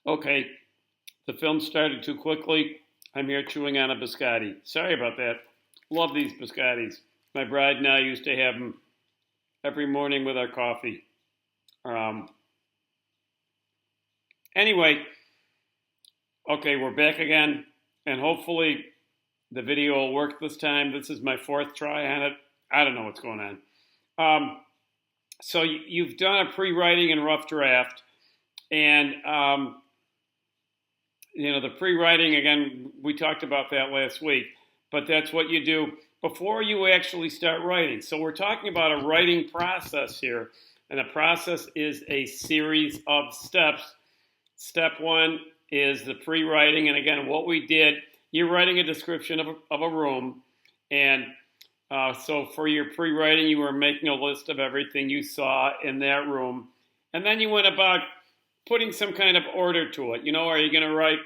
Okay, the film started too quickly. I'm here chewing on a biscotti. Sorry about that. Love these biscottis. My bride and I used to have them every morning with our coffee. Um, anyway, okay, we're back again, and hopefully the video will work this time. This is my fourth try on it. I don't know what's going on. Um, so you've done a pre-writing and rough draft, and the pre-writing again. We talked about that last week, but that's what you do before you actually start writing. So we're talking about a writing process here, and the process is a series of steps. Step one is the pre-writing, and again, what we did. You're writing a description of a room, and so for your pre-writing, you were making a list of everything you saw in that room, and then you went about putting some kind of order to it. Are you going to write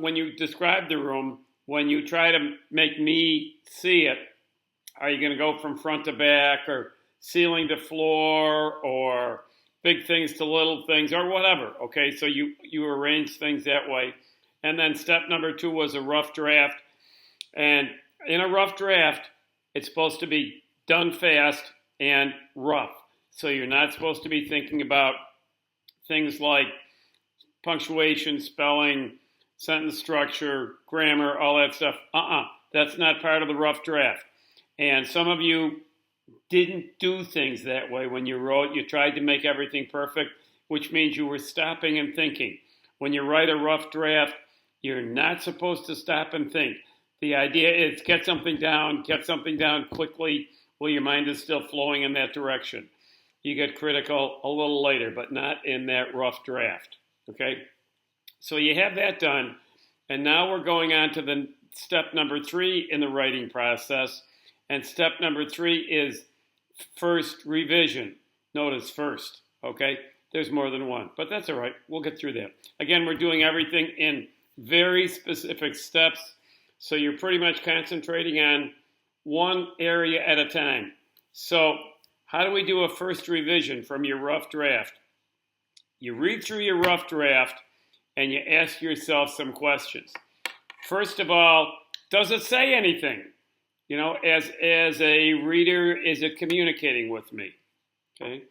when you describe the room? When you try to make me see it, are you going to go from front to back, or ceiling to floor, or big things to little things, or whatever? Okay, so you arrange things that way. And then step number two was a rough draft. And in a rough draft, it's supposed to be done fast and rough. So you're not supposed to be thinking about things like punctuation, spelling, sentence structure, grammar, all that stuff. That's not part of the rough draft. And some of you didn't do things that way when you wrote. You tried to make everything perfect, which means you were stopping and thinking. When you write a rough draft, you're not supposed to stop and think. The idea is get something down quickly while your mind is still flowing in that direction. You get critical a little later, but not in that rough draft. Okay? So you have that done, and now we're going on to the step number three in the writing process. And step number three is first revision. Notice first, okay? There's more than one, but that's all right. We'll get through that. Again, we're doing everything in very specific steps, so you're pretty much concentrating on one area at a time. So how do we do a first revision from your rough draft? You read through your rough draft and you ask yourself some questions. First of all, does it say anything? As a reader, is it communicating with me? Okay,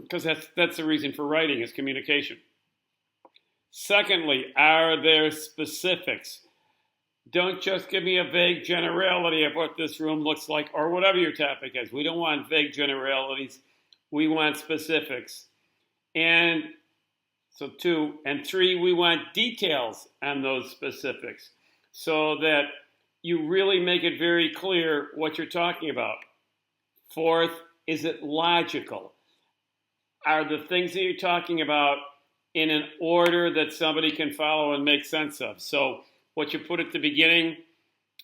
because that's the reason for writing is communication. Secondly, are there specifics? Don't just give me a vague generality of what this room looks like or whatever your topic is. We don't want vague generalities. We want specifics. And so 2 and 3, we want details on those specifics so that you really make it very clear what you're talking about. Fourth, is it logical? Are the things that you're talking about in an order that somebody can follow and make sense of? So what you put at the beginning,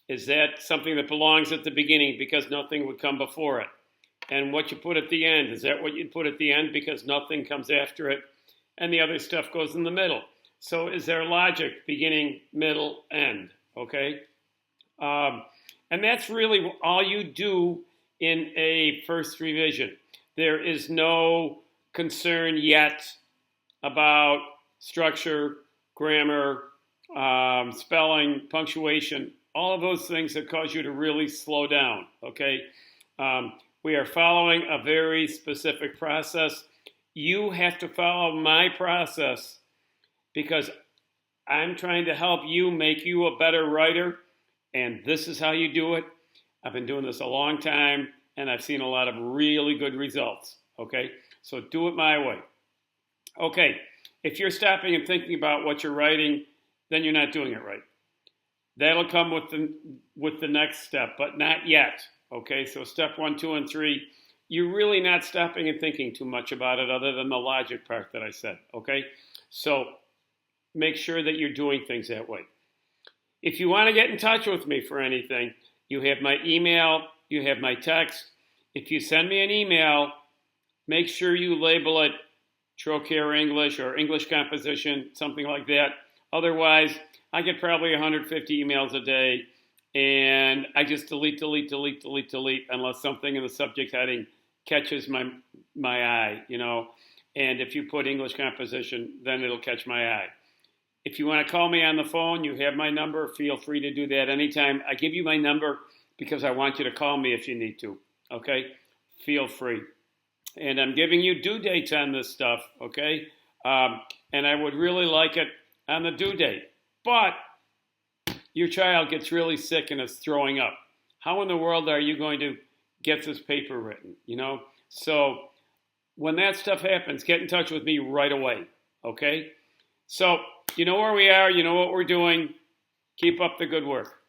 is that something that belongs at the beginning because nothing would come before it? And what you put at the end, is that what you'd put at the end because nothing comes after it and the other stuff goes in the middle? So is there logic, beginning, middle, end? Okay? And that's really all you do in a first revision. There is no concern yet about structure, grammar, spelling, punctuation, all of those things that cause you to really slow down, okay? We are following a very specific process. You have to follow my process because I'm trying to help you, make you a better writer, and this is how you do it. I've been doing this a long time, and I've seen a lot of really good results, okay? So do it my way. Okay, if you're stopping and thinking about what you're writing, then you're not doing it right. That'll come with the next step, but not yet, okay? So step 1, 2, and 3, you're really not stopping and thinking too much about it other than the logic part that I said, okay? So make sure that you're doing things that way. If you want to get in touch with me for anything, you have my email, you have my text. If you send me an email, make sure you label it Trocaire English or English Composition, something like that. Otherwise, I get probably 150 emails a day, and I just delete unless something in the subject heading catches my eye, And if you put English composition, then it'll catch my eye. If you want to call me on the phone, you have my number. Feel free to do that anytime. I give you my number because I want you to call me if you need to. Okay? Feel free. And I'm giving you due dates on this stuff. Okay? And I would really like it on the due date. But your child gets really sick and is throwing up. How in the world are you going to get this paper written? So when that stuff happens, get in touch with me right away. Okay? So you know where we are. You know what we're doing. Keep up the good work.